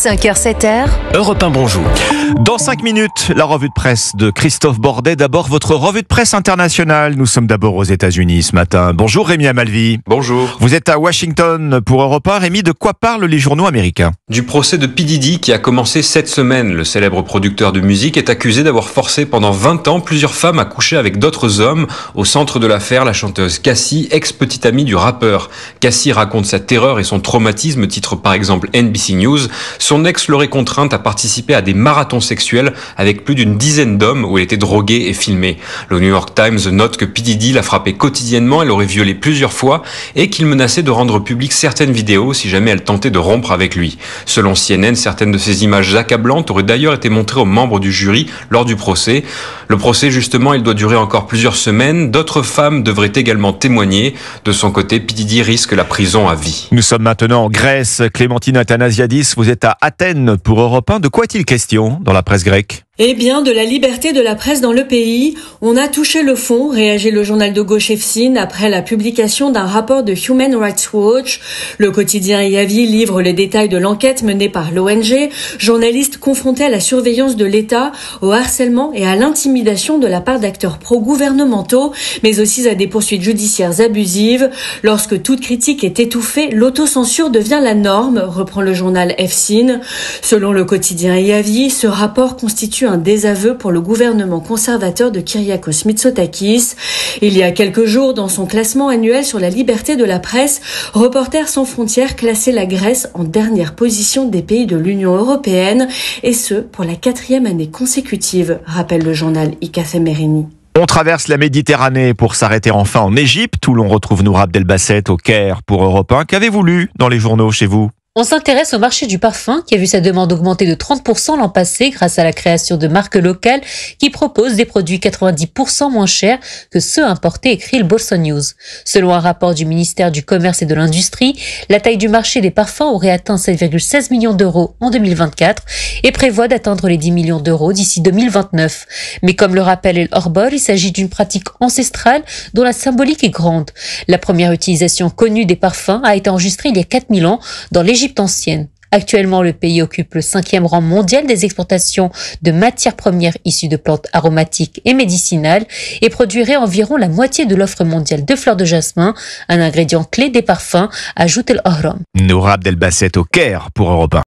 5h, 7h. Europe 1, bonjour. Dans 5 minutes, la revue de presse de Christophe Bordet. D'abord, votre revue de presse internationale. Nous sommes d'abord aux États-Unis ce matin. Bonjour Rémi Amalvi. Bonjour. Vous êtes à Washington pour Europe 1. Rémi, de quoi parlent les journaux américains? Du procès de P. Diddy qui a commencé cette semaine. Le célèbre producteur de musique est accusé d'avoir forcé pendant 20 ans plusieurs femmes à coucher avec d'autres hommes. Au centre de l'affaire, la chanteuse Cassie, ex-petite amie du rappeur. Cassie raconte sa terreur et son traumatisme, titre par exemple NBC News. Son ex l'aurait contrainte à participer à des marathons sexuels avec plus d'une dizaine d'hommes où elle était droguée et filmée. Le New York Times note que P. Diddy la frappait quotidiennement, elle l'aurait violée plusieurs fois et qu'il menaçait de rendre publiques certaines vidéos si jamais elle tentait de rompre avec lui. Selon CNN, certaines de ces images accablantes auraient d'ailleurs été montrées aux membres du jury lors du procès. Le procès, justement, il doit durer encore plusieurs semaines. D'autres femmes devraient également témoigner. De son côté, P. Diddy risque la prison à vie. Nous sommes maintenant en Grèce. Clémentine Athanasiadis, vous êtes à Athènes pour Europe 1. De quoi est-il question dans la presse grecque? Eh bien, de la liberté de la presse dans le pays. On a touché le fond, réagit le journal de gauche EFSIN après la publication d'un rapport de Human Rights Watch. Le quotidien Yavi livre les détails de l'enquête menée par l'ONG, journalistes confrontés à la surveillance de l'État, au harcèlement et à l'intimidation de la part d'acteurs pro-gouvernementaux, mais aussi à des poursuites judiciaires abusives. Lorsque toute critique est étouffée, l'autocensure devient la norme, reprend le journal EFSIN. Selon le quotidien Yavi, ce rapport constitue un désaveu pour le gouvernement conservateur de Kyriakos Mitsotakis. Il y a quelques jours, dans son classement annuel sur la liberté de la presse, Reporters sans frontières classait la Grèce en dernière position des pays de l'Union européenne, et ce, pour la 4e année consécutive, rappelle le journal Ikafe Merini. On traverse la Méditerranée pour s'arrêter enfin en Égypte, où l'on retrouve Nour Abdelbasset au Caire pour Europe 1. Qu'avez-vous lu dans les journaux chez vous? On s'intéresse au marché du parfum qui a vu sa demande augmenter de 30% l'an passé grâce à la création de marques locales qui proposent des produits 90% moins chers que ceux importés, écrit le Bolsa News. Selon un rapport du ministère du Commerce et de l'Industrie, la taille du marché des parfums aurait atteint 7,16 millions d'euros en 2024 et prévoit d'atteindre les 10 millions d'euros d'ici 2029. Mais comme le rappelle El Orbor, il s'agit d'une pratique ancestrale dont la symbolique est grande. La première utilisation connue des parfums a été enregistrée il y a 4000 ans dans l'Égypte ancienne. Actuellement, le pays occupe le 5e rang mondial des exportations de matières premières issues de plantes aromatiques et médicinales et produirait environ la moitié de l'offre mondiale de fleurs de jasmin, un ingrédient clé des parfums, ajoute El Ohram. Nour Abdelbasset au Caire pour Europe 1.